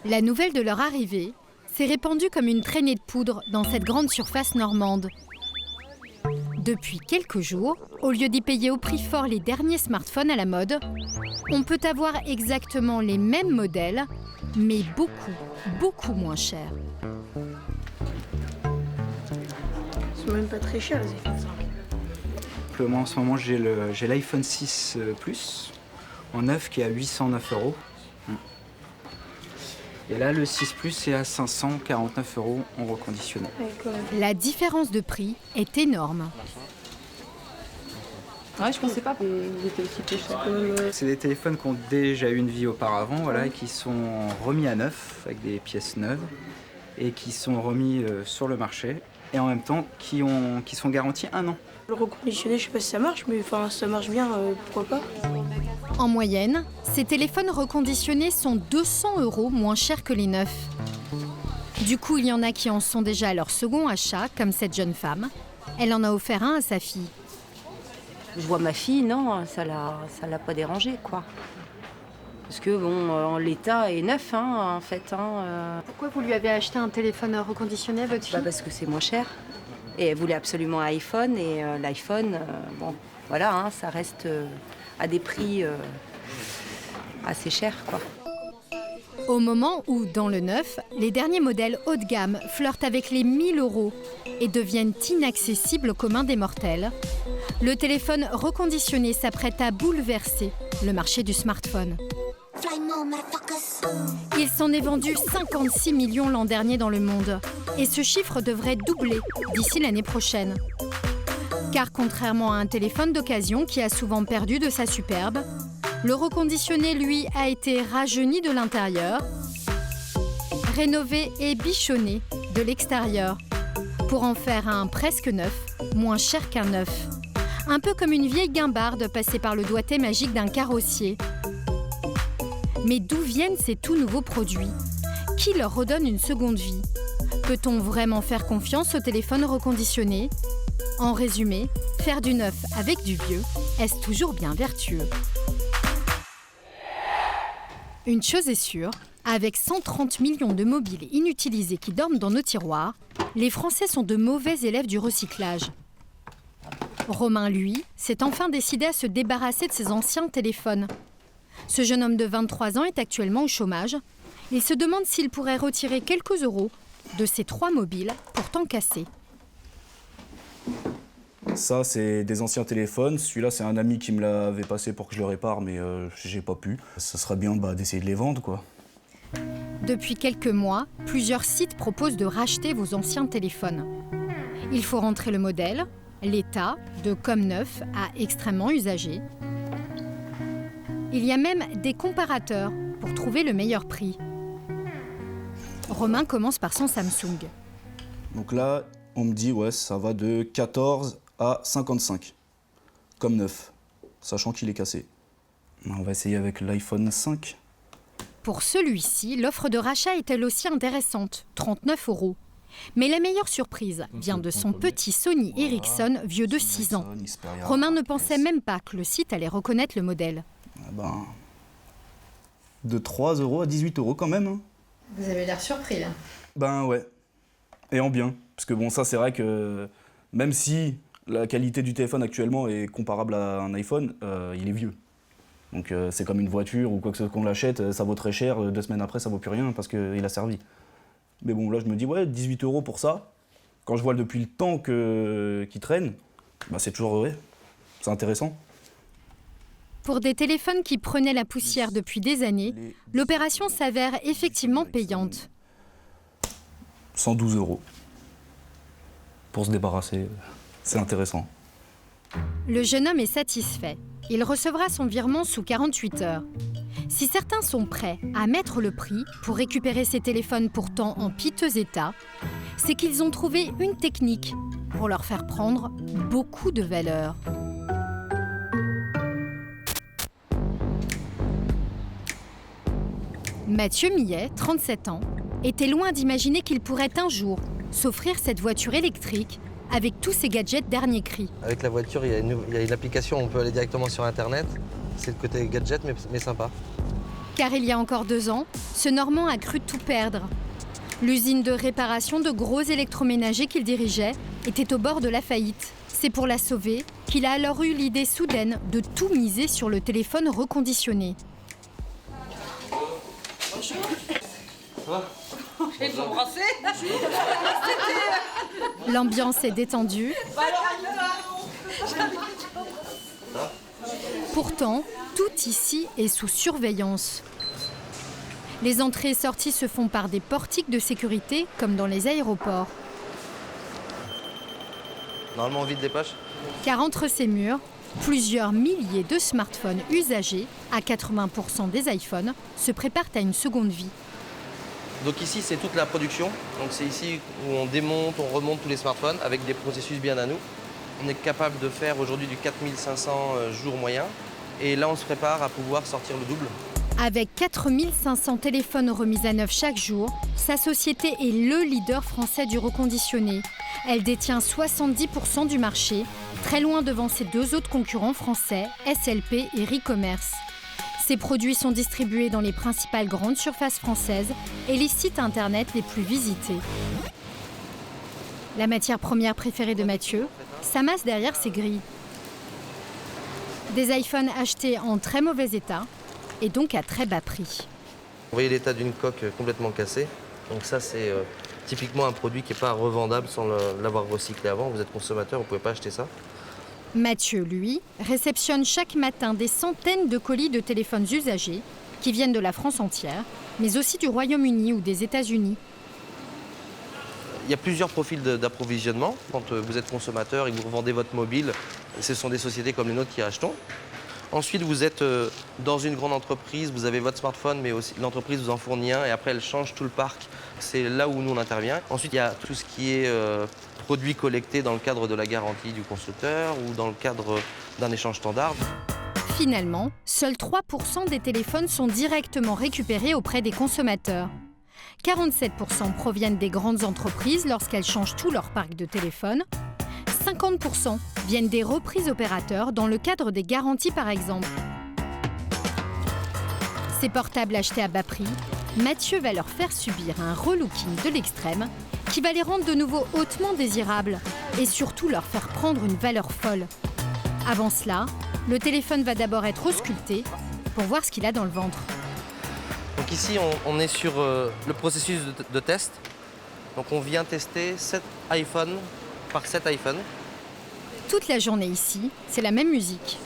La nouvelle de leur arrivée s'est répandue comme une traînée de poudre dans cette grande surface normande. Depuis quelques jours, au lieu d'y payer au prix fort les derniers smartphones à la mode, on peut avoir exactement les mêmes modèles, mais beaucoup moins chers. Ils sont même pas très chers, les iPhones 5. Moi, en ce moment, j'ai l'iPhone 6 Plus en neuf qui est à 809 €. Et là, le 6 Plus est à 549 € en reconditionné. La différence de prix est énorme. Ouais, je pensais pas. Ils étaient aussi peu chers. C'est des téléphones qui ont déjà eu une vie auparavant, voilà, et qui sont remis à neuf, avec des pièces neuves, et qui sont remis sur le marché, et en même temps qui sont garantis 1 an. Le reconditionné, je sais pas si ça marche, mais enfin, ça marche bien, pourquoi pas. En moyenne, ces téléphones reconditionnés sont 200 € moins chers que les neufs. Du coup, il y en a qui en sont déjà à leur second achat, comme cette jeune femme. Elle en a offert un à sa fille. Je vois ma fille, non, ça l'a pas dérangée, quoi. Parce que, bon, l'état est neuf, en fait. Pourquoi vous lui avez acheté un téléphone reconditionné, votre fille ? Parce que c'est moins cher. Et elle voulait absolument un iPhone. Et l'iPhone, bon, voilà, ça reste à des prix assez chers, quoi. Au moment où, dans le neuf, les derniers modèles haut de gamme flirtent avec les 1 000 € et deviennent inaccessibles au commun des mortels, le téléphone reconditionné s'apprête à bouleverser le marché du smartphone. Il s'en est vendu 56 millions l'an dernier dans le monde. Et ce chiffre devrait doubler d'ici l'année prochaine. Car contrairement à un téléphone d'occasion qui a souvent perdu de sa superbe, le reconditionné, lui, a été rajeuni de l'intérieur, rénové et bichonné de l'extérieur, pour en faire un presque neuf, moins cher qu'un neuf. Un peu comme une vieille guimbarde passée par le doigté magique d'un carrossier. Mais d'où viennent ces tout nouveaux produits ? Qui leur redonne une seconde vie ? Peut-on vraiment faire confiance au téléphone reconditionné ? En résumé, faire du neuf avec du vieux, est-ce toujours bien vertueux ? Une chose est sûre, avec 130 millions de mobiles inutilisés qui dorment dans nos tiroirs, les Français sont de mauvais élèves du recyclage. Romain, lui, s'est enfin décidé à se débarrasser de ses anciens téléphones. Ce jeune homme de 23 ans est actuellement au chômage. Il se demande s'il pourrait retirer quelques euros de ses 3 mobiles pourtant cassés. Ça, c'est des anciens téléphones. Celui-là, c'est un ami qui me l'avait passé pour que je le répare, mais j'ai pas pu. Ça serait bien d'essayer de les vendre, quoi. Depuis quelques mois, plusieurs sites proposent de racheter vos anciens téléphones. Il faut rentrer le modèle, l'état, de comme neuf à extrêmement usagé. Il y a même des comparateurs pour trouver le meilleur prix. Romain commence par son Samsung. Donc là, on me dit, ouais, ça va de 14 à 55, comme neuf, sachant qu'il est cassé. On va essayer avec l'iPhone 5. Pour celui-ci, l'offre de rachat est elle aussi intéressante, 39 €. Mais la meilleure surprise vient de son petit Sony Ericsson vieux de 6 ans. Romain ne pensait même pas que le site allait reconnaître le modèle. De 3 € à 18 € quand même. Vous avez l'air surpris là. Ouais, et en bien. Parce que bon, ça c'est vrai que même si la qualité du téléphone actuellement est comparable à un iPhone, il est vieux. Donc c'est comme une voiture ou quoi que ce soit qu'on l'achète, ça vaut très cher, 2 semaines après ça vaut plus rien parce qu'il a servi. Mais bon, là je me dis, ouais, 18 € pour ça, quand je vois depuis le temps qu'il traîne, c'est toujours vrai, c'est intéressant. Pour des téléphones qui prenaient la poussière depuis des années, l'opération s'avère effectivement payante. 112 € pour se débarrasser, c'est intéressant. Le jeune homme est satisfait. Il recevra son virement sous 48 heures. Si certains sont prêts à mettre le prix pour récupérer ces téléphones pourtant en piteux état, c'est qu'ils ont trouvé une technique pour leur faire prendre beaucoup de valeur. Mathieu Millet, 37 ans, était loin d'imaginer qu'il pourrait un jour s'offrir cette voiture électrique avec tous ses gadgets dernier cri. Avec la voiture, il y a une application, on peut aller directement sur Internet. C'est le côté gadget, mais sympa. Car il y a encore 2 ans, ce Normand a cru tout perdre. L'usine de réparation de gros électroménagers qu'il dirigeait était au bord de la faillite. C'est pour la sauver qu'il a alors eu l'idée soudaine de tout miser sur le téléphone reconditionné. L'ambiance est détendue. Pourtant, tout ici est sous surveillance. Les entrées et sorties se font par des portiques de sécurité, comme dans les aéroports. Normalement, on vide les poches. Car entre ces murs, plusieurs milliers de smartphones usagés, à 80% des iPhones, se préparent à une seconde vie. Donc ici, c'est toute la production. Donc c'est ici où on démonte, on remonte tous les smartphones avec des processus bien à nous. On est capable de faire aujourd'hui du 4500 jours moyen. Et là, on se prépare à pouvoir sortir le double. Avec 4500 téléphones remis à neuf chaque jour, sa société est le leader français du reconditionné. Elle détient 70% du marché, très loin devant ses 2 autres concurrents français, SLP et Recommerce. Ces produits sont distribués dans les principales grandes surfaces françaises et les sites internet les plus visités. La matière première préférée de Mathieu s'amasse derrière ses grilles. Des iPhones achetés en très mauvais état et donc à très bas prix. Vous voyez l'état d'une coque complètement cassée. Donc ça, c'est typiquement un produit qui n'est pas revendable sans l'avoir recyclé avant. Vous êtes consommateur, vous ne pouvez pas acheter ça. Mathieu, lui, réceptionne chaque matin des centaines de colis de téléphones usagés qui viennent de la France entière, mais aussi du Royaume-Uni ou des États-Unis. Il y a plusieurs profils d'approvisionnement. Quand vous êtes consommateur et que vous revendez votre mobile, ce sont des sociétés comme les nôtres qui achetons. Ensuite, vous êtes dans une grande entreprise, vous avez votre smartphone, mais aussi l'entreprise vous en fournit un et après elle change tout le parc. C'est là où nous on intervient. Ensuite, il y a tout ce qui est produits collectés dans le cadre de la garantie du constructeur ou dans le cadre d'un échange standard. Finalement, seuls 3% des téléphones sont directement récupérés auprès des consommateurs. 47% proviennent des grandes entreprises lorsqu'elles changent tout leur parc de téléphones. 50% viennent des reprises opérateurs dans le cadre des garanties par exemple. Ces portables achetés à bas prix, Mathieu va leur faire subir un relooking de l'extrême qui va les rendre de nouveau hautement désirables et surtout leur faire prendre une valeur folle. Avant cela, le téléphone va d'abord être ausculté pour voir ce qu'il a dans le ventre. Donc ici, on est sur le processus de test. Donc on vient tester 7 iPhones par 7 iPhones. Toute la journée ici, c'est la même musique.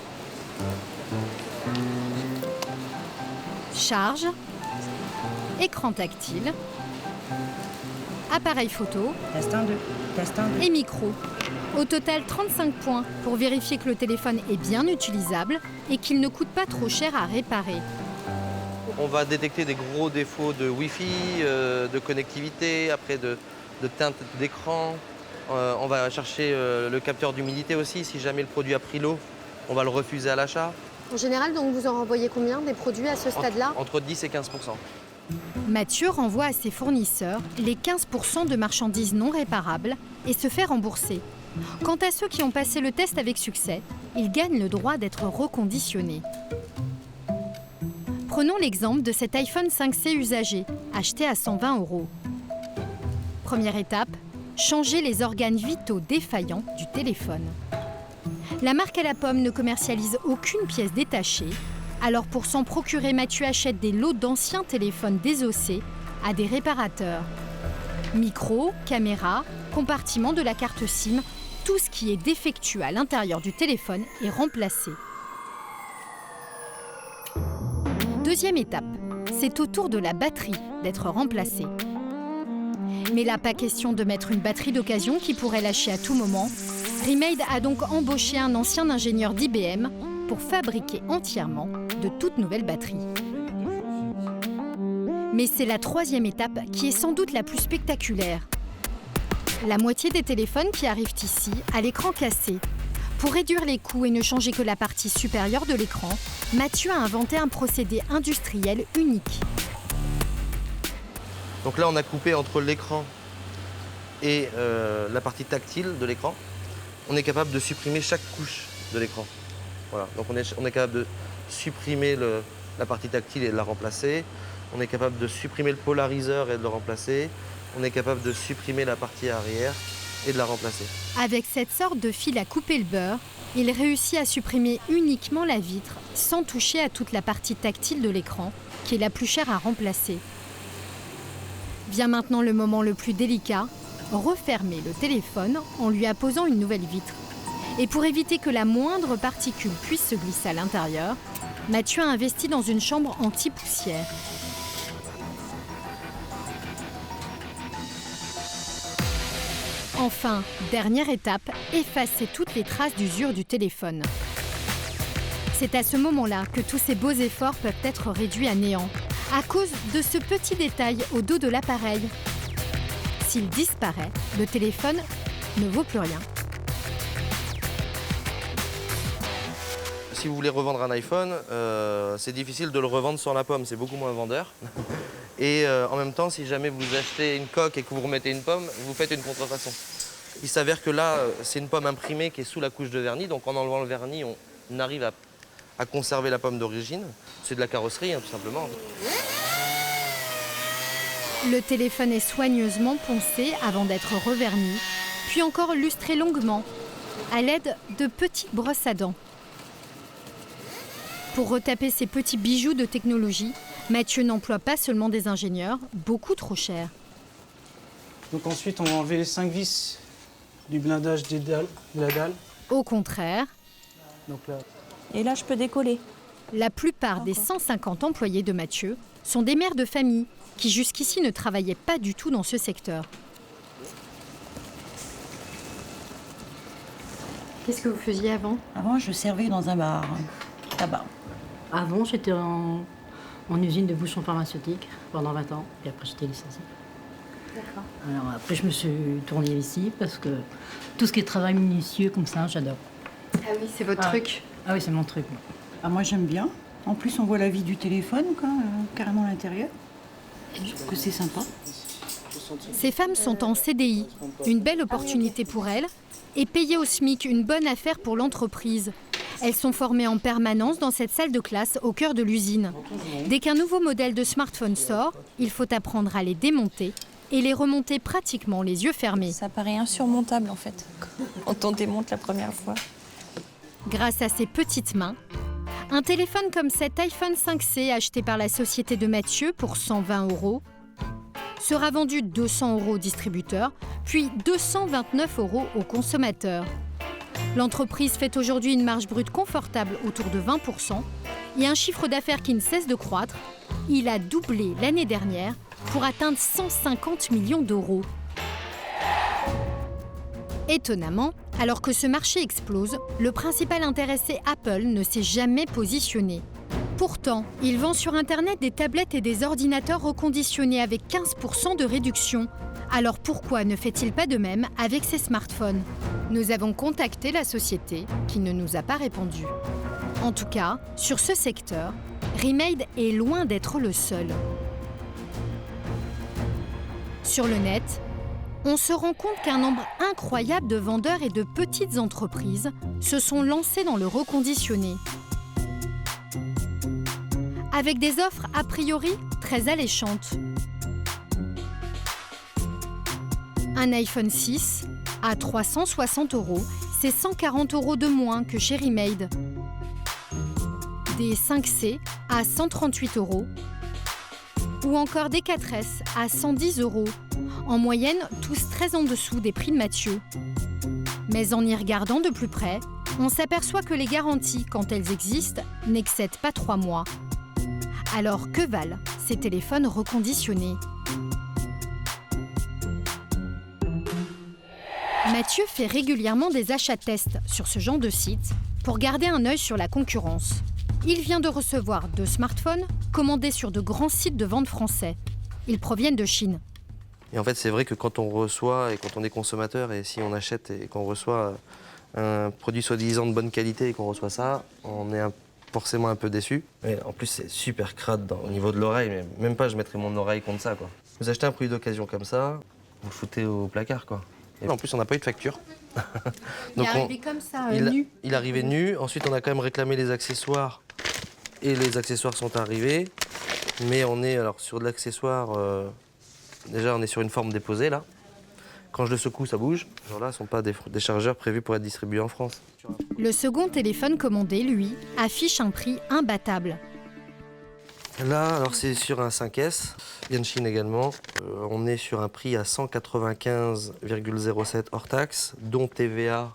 Charge, écran tactile, appareil photo et micro. Au total, 35 points pour vérifier que le téléphone est bien utilisable et qu'il ne coûte pas trop cher à réparer. On va détecter des gros défauts de Wi-Fi, de connectivité, après de teinte d'écran. On va chercher le capteur d'humidité aussi. Si jamais le produit a pris l'eau, on va le refuser à l'achat. En général, donc, vous en renvoyez combien des produits à ce stade-là ? Entre 10 et 15%. Mathieu renvoie à ses fournisseurs les 15% de marchandises non réparables et se fait rembourser. Quant à ceux qui ont passé le test avec succès, ils gagnent le droit d'être reconditionnés. Prenons l'exemple de cet iPhone 5C usagé, acheté à 120 €. Première étape, changer les organes vitaux défaillants du téléphone. La marque à la pomme ne commercialise aucune pièce détachée, alors pour s'en procurer, Mathieu achète des lots d'anciens téléphones désossés à des réparateurs. Micro, caméra, compartiment de la carte SIM, tout ce qui est défectueux à l'intérieur du téléphone est remplacé. Deuxième étape, c'est au tour de la batterie d'être remplacée. Mais là, pas question de mettre une batterie d'occasion qui pourrait lâcher à tout moment. Remade a donc embauché un ancien ingénieur d'IBM pour fabriquer entièrement de toutes nouvelles batteries. Mais c'est la troisième étape qui est sans doute la plus spectaculaire. La moitié des téléphones qui arrivent ici a l'écran cassé. Pour réduire les coûts et ne changer que la partie supérieure de l'écran, Mathieu a inventé un procédé industriel unique. Donc là, on a coupé entre l'écran et la partie tactile de l'écran. On est capable de supprimer chaque couche de l'écran. Voilà. Donc on est capable de supprimer la partie tactile et de la remplacer. On est capable de supprimer le polariseur et de le remplacer. On est capable de supprimer la partie arrière et de la remplacer. Avec cette sorte de fil à couper le beurre, il réussit à supprimer uniquement la vitre sans toucher à toute la partie tactile de l'écran, qui est la plus chère à remplacer. Vient maintenant le moment le plus délicat, refermer le téléphone en lui apposant une nouvelle vitre. Et pour éviter que la moindre particule puisse se glisser à l'intérieur, Mathieu a investi dans une chambre anti-poussière. Enfin, dernière étape, effacer toutes les traces d'usure du téléphone. C'est à ce moment-là que tous ces beaux efforts peuvent être réduits à néant, à cause de ce petit détail au dos de l'appareil. S'il disparaît, le téléphone ne vaut plus rien. Si vous voulez revendre un iPhone, c'est difficile de le revendre sans la pomme, c'est beaucoup moins vendeur. Et en même temps, si jamais vous achetez une coque et que vous remettez une pomme, vous faites une contrefaçon. Il s'avère que là, c'est une pomme imprimée qui est sous la couche de vernis, donc en enlevant le vernis, on arrive à conserver la pomme d'origine. C'est de la carrosserie, hein, tout simplement. Le téléphone est soigneusement poncé avant d'être reverni, puis encore lustré longuement, à l'aide de petites brosses à dents. Pour retaper ces petits bijoux de technologie, Mathieu n'emploie pas seulement des ingénieurs, beaucoup trop chers. Donc ensuite, on va enlever les 5 vis du blindage de la dalle. Au contraire, Donc là, Et là, je peux décoller. la plupart des 150 employés de Mathieu sont des mères de famille qui jusqu'ici ne travaillaient pas du tout dans ce secteur. Qu'est-ce que vous faisiez avant? Avant, je servais dans un bar tabac. Avant, j'étais en usine de bouchons pharmaceutiques pendant 20 ans, et après j'étais licenciée. D'accord. Alors après, je me suis tournée ici parce que tout ce qui est travail minutieux comme ça, j'adore. Ah oui, c'est votre truc. Ah oui, c'est mon truc. Ah, moi, j'aime bien. En plus, on voit la vie du téléphone, quoi, carrément à l'intérieur. Je trouve que c'est sympa. Ces femmes sont en CDI, une belle opportunité pour elles, et payées au SMIC, une bonne affaire pour l'entreprise. Elles sont formées en permanence dans cette salle de classe au cœur de l'usine. Dès qu'un nouveau modèle de smartphone sort, il faut apprendre à les démonter et les remonter pratiquement les yeux fermés. Ça paraît insurmontable en fait, quand on démonte la première fois. Grâce à ses petites mains, un téléphone comme cet iPhone 5C acheté par la société de Mathieu pour 120 € sera vendu 200 € au distributeur, puis 229 € au consommateur. L'entreprise fait aujourd'hui une marge brute confortable autour de 20% et un chiffre d'affaires qui ne cesse de croître. Il a doublé l'année dernière pour atteindre 150 millions d'euros. Étonnamment, alors que ce marché explose, le principal intéressé Apple ne s'est jamais positionné. Pourtant, il vend sur Internet des tablettes et des ordinateurs reconditionnés avec 15% de réduction. Alors pourquoi ne fait-il pas de même avec ses smartphones? Nous avons contacté la société qui ne nous a pas répondu. En tout cas, sur ce secteur, Remade est loin d'être le seul. Sur le net, on se rend compte qu'un nombre incroyable de vendeurs et de petites entreprises se sont lancés dans le reconditionné. Avec des offres a priori très alléchantes. Un iPhone 6 à 360 €, c'est 140 € de moins que chez Remade. Des 5C à 138 € ou encore des 4S à 110 €. En moyenne, tous très en dessous des prix de Mathieu. Mais en y regardant de plus près, on s'aperçoit que les garanties, quand elles existent, n'excèdent pas 3 mois. Alors que valent ces téléphones reconditionnés? Mathieu fait régulièrement des achats tests sur ce genre de site pour garder un œil sur la concurrence. Il vient de recevoir 2 smartphones commandés sur de grands sites de vente français. Ils proviennent de Chine. Et en fait, c'est vrai que quand on reçoit, et quand on est consommateur, et si on achète et qu'on reçoit un produit soi-disant de bonne qualité et qu'on reçoit ça, on est forcément un peu déçu. Et en plus, c'est super crade au niveau de l'oreille, mais même pas je mettrais mon oreille contre ça, quoi. Vous achetez un produit d'occasion comme ça, vous le foutez au placard, quoi. Et en plus, on n'a pas eu de facture. Il est arrivé comme ça, nu. Il est arrivé nu. Ensuite, on a quand même réclamé les accessoires et les accessoires sont arrivés. Mais on est alors sur de l'accessoire, déjà on est sur une forme déposée là. Quand je le secoue, ça bouge. Genre là, ce ne sont pas des chargeurs prévus pour être distribués en France. Le second téléphone commandé, lui, affiche un prix imbattable. Là, alors c'est sur un 5S, Yanshin également. On est sur un prix à 195,07 hors taxe, dont TVA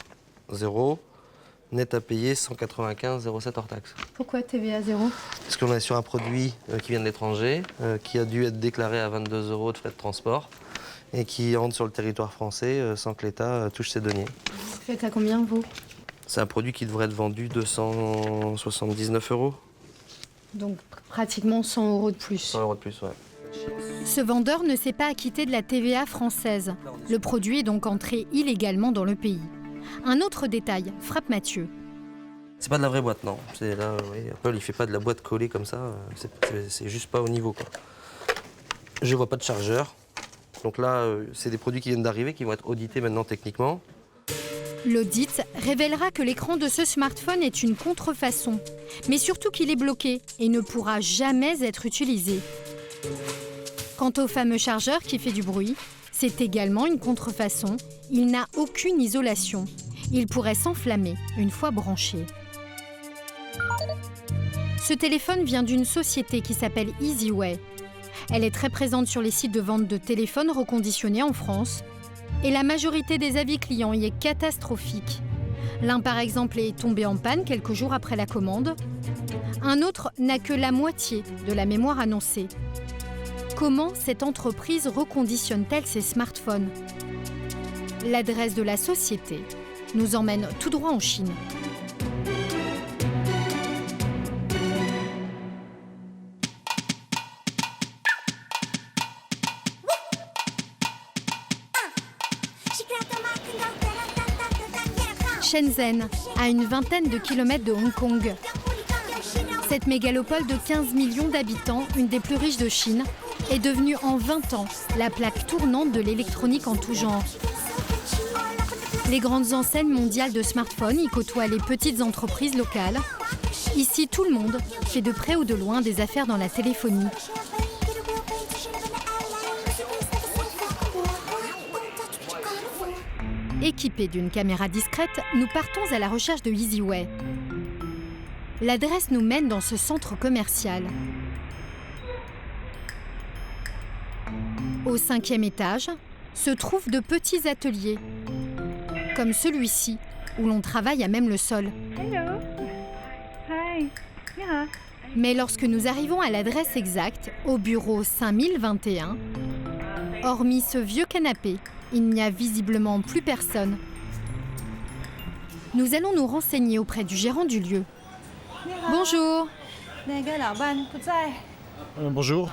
0. Net à payer 195,07 hors taxe. Pourquoi TVA 0 ? Parce qu'on est sur un produit qui vient de l'étranger, qui a dû être déclaré à 22 € de frais de transport et qui entre sur le territoire français sans que l'État touche ses deniers. Vous faites à combien, vous ? C'est un produit qui devrait être vendu 279 €. Donc pratiquement 100 € de plus. 100 € de plus, ouais. Ce vendeur ne s'est pas acquitté de la TVA française. Le produit est donc entré illégalement dans le pays. Un autre détail frappe Mathieu. C'est pas de la vraie boîte, non. C'est là, oui, Apple, il fait pas de la boîte collée comme ça. C'est juste pas au niveau, quoi. Je vois pas de chargeur. Donc là, c'est des produits qui viennent d'arriver, qui vont être audités maintenant techniquement. L'audit révélera que l'écran de ce smartphone est une contrefaçon, mais surtout qu'il est bloqué et ne pourra jamais être utilisé. Quant au fameux chargeur qui fait du bruit, c'est également une contrefaçon. Il n'a aucune isolation. Il pourrait s'enflammer une fois branché. Ce téléphone vient d'une société qui s'appelle Easyway. Elle est très présente sur les sites de vente de téléphones reconditionnés en France. Et la majorité des avis clients y est catastrophique. L'un, par exemple, est tombé en panne quelques jours après la commande. Un autre n'a que la moitié de la mémoire annoncée. Comment cette entreprise reconditionne-t-elle ses smartphones ? L'adresse de la société nous emmène tout droit en Chine. Shenzhen, à une vingtaine de kilomètres de Hong Kong. Cette mégalopole de 15 millions d'habitants, une des plus riches de Chine, est devenue en 20 ans la plaque tournante de l'électronique en tout genre. Les grandes enseignes mondiales de smartphones y côtoient les petites entreprises locales. Ici, tout le monde fait de près ou de loin des affaires dans la téléphonie. Équipés d'une caméra discrète, nous partons à la recherche de Easyway. L'adresse nous mène dans ce centre commercial. Au 5e étage se trouvent de petits ateliers, comme celui-ci, où l'on travaille à même le sol. Mais lorsque nous arrivons à l'adresse exacte, au bureau 5021, hormis ce vieux canapé, il n'y a visiblement plus personne. Nous allons nous renseigner auprès du gérant du lieu. Bonjour. Bonjour.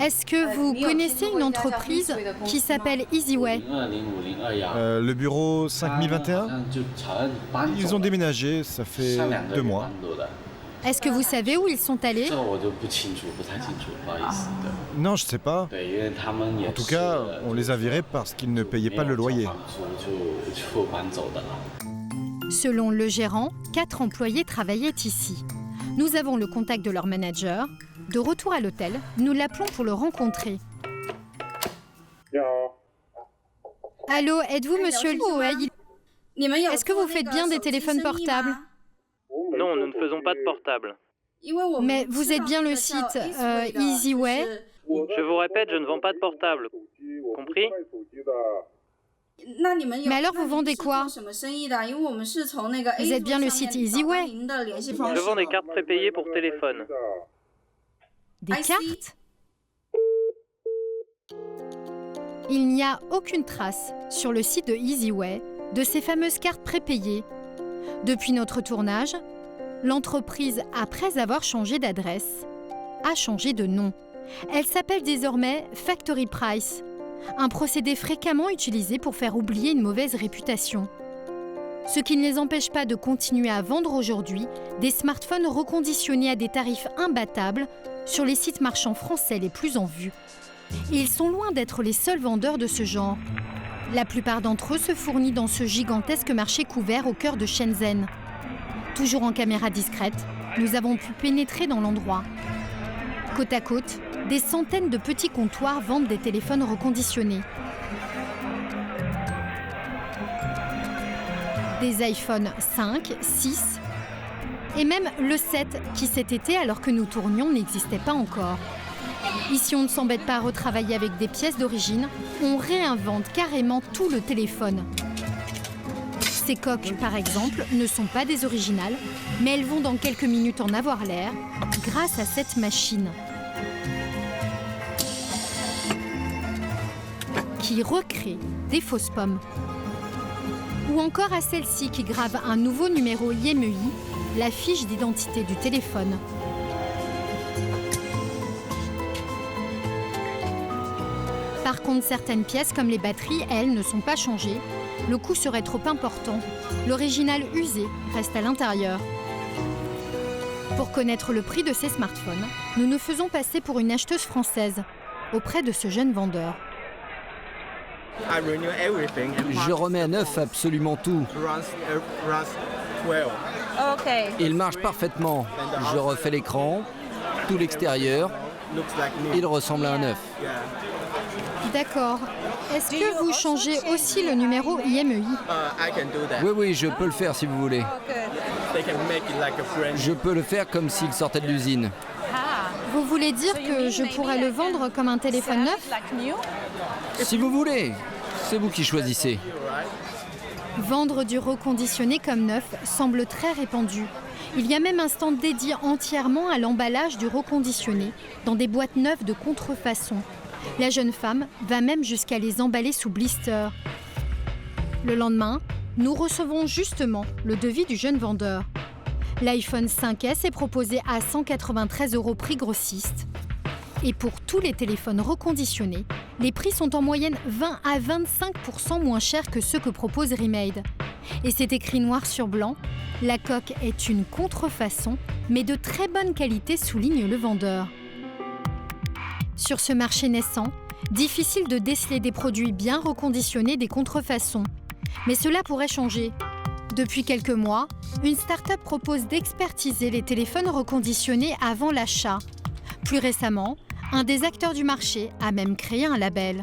Est-ce que vous connaissez une entreprise qui s'appelle Easyway ? Le bureau 5021 ? Ils ont déménagé, ça fait 2 mois. Est-ce que vous savez où ils sont allés ? Non, je sais pas. En tout cas, on les a virés parce qu'ils ne payaient pas le loyer. Selon le gérant, 4 employés travaillaient ici. Nous avons le contact de leur manager. De retour à l'hôtel, nous l'appelons pour le rencontrer. Allô, êtes-vous monsieur Liu ? Est-ce que vous faites bien des téléphones portables ? Non, nous ne faisons pas de portable. Mais vous êtes bien le site Easyway ? Je vous répète, je ne vends pas de portable. Compris ? Mais alors vous vendez quoi ? Vous êtes bien le site Easyway ? Je vends des cartes prépayées pour téléphone. Des cartes ? Il n'y a aucune trace sur le site de Easyway de ces fameuses cartes prépayées. Depuis notre tournage, l'entreprise, après avoir changé d'adresse, a changé de nom. Elle s'appelle désormais Factory Price, un procédé fréquemment utilisé pour faire oublier une mauvaise réputation. Ce qui ne les empêche pas de continuer à vendre aujourd'hui des smartphones reconditionnés à des tarifs imbattables sur les sites marchands français les plus en vue. Et ils sont loin d'être les seuls vendeurs de ce genre. La plupart d'entre eux se fournissent dans ce gigantesque marché couvert au cœur de Shenzhen. Toujours en caméra discrète, nous avons pu pénétrer dans l'endroit. Côte à côte, des centaines de petits comptoirs vendent des téléphones reconditionnés. Des iPhone 5, 6 et même le 7 qui cet été, alors que nous tournions, n'existait pas encore. Ici, on ne s'embête pas à retravailler avec des pièces d'origine, on réinvente carrément tout le téléphone. Ces coques, par exemple, ne sont pas des originales, mais elles vont dans quelques minutes en avoir l'air grâce à cette machine qui recrée des fausses pommes. Ou encore à celle-ci qui grave un nouveau numéro IMEI, la fiche d'identité du téléphone. Par contre, certaines pièces comme les batteries, elles, ne sont pas changées. Le coût serait trop important. L'original usé reste à l'intérieur. Pour connaître le prix de ces smartphones, nous nous faisons passer pour une acheteuse française auprès de ce jeune vendeur. Je remets à neuf absolument tout. Il marche parfaitement. Je refais l'écran, tout l'extérieur. Il ressemble à un neuf. D'accord. Est-ce que vous changez aussi le numéro IMEI? Oui, je peux le faire si vous voulez. Je peux le faire comme s'il sortait de l'usine. Vous voulez dire que je pourrais le vendre comme un téléphone neuf? Si vous voulez, c'est vous qui choisissez. Vendre du reconditionné comme neuf semble très répandu. Il y a même un stand dédié entièrement à l'emballage du reconditionné dans des boîtes neuves de contrefaçon. La jeune femme va même jusqu'à les emballer sous blister. Le lendemain, nous recevons justement le devis du jeune vendeur. L'iPhone 5S est proposé à 193 € prix grossiste. Et pour tous les téléphones reconditionnés, les prix sont en moyenne 20 à 25% moins chers que ceux que propose Remade. Et c'est écrit noir sur blanc, la coque est une contrefaçon, mais de très bonne qualité, souligne le vendeur. Sur ce marché naissant, difficile de déceler des produits bien reconditionnés des contrefaçons. Mais cela pourrait changer. Depuis quelques mois, une start-up propose d'expertiser les téléphones reconditionnés avant l'achat. Plus récemment, un des acteurs du marché a même créé un label.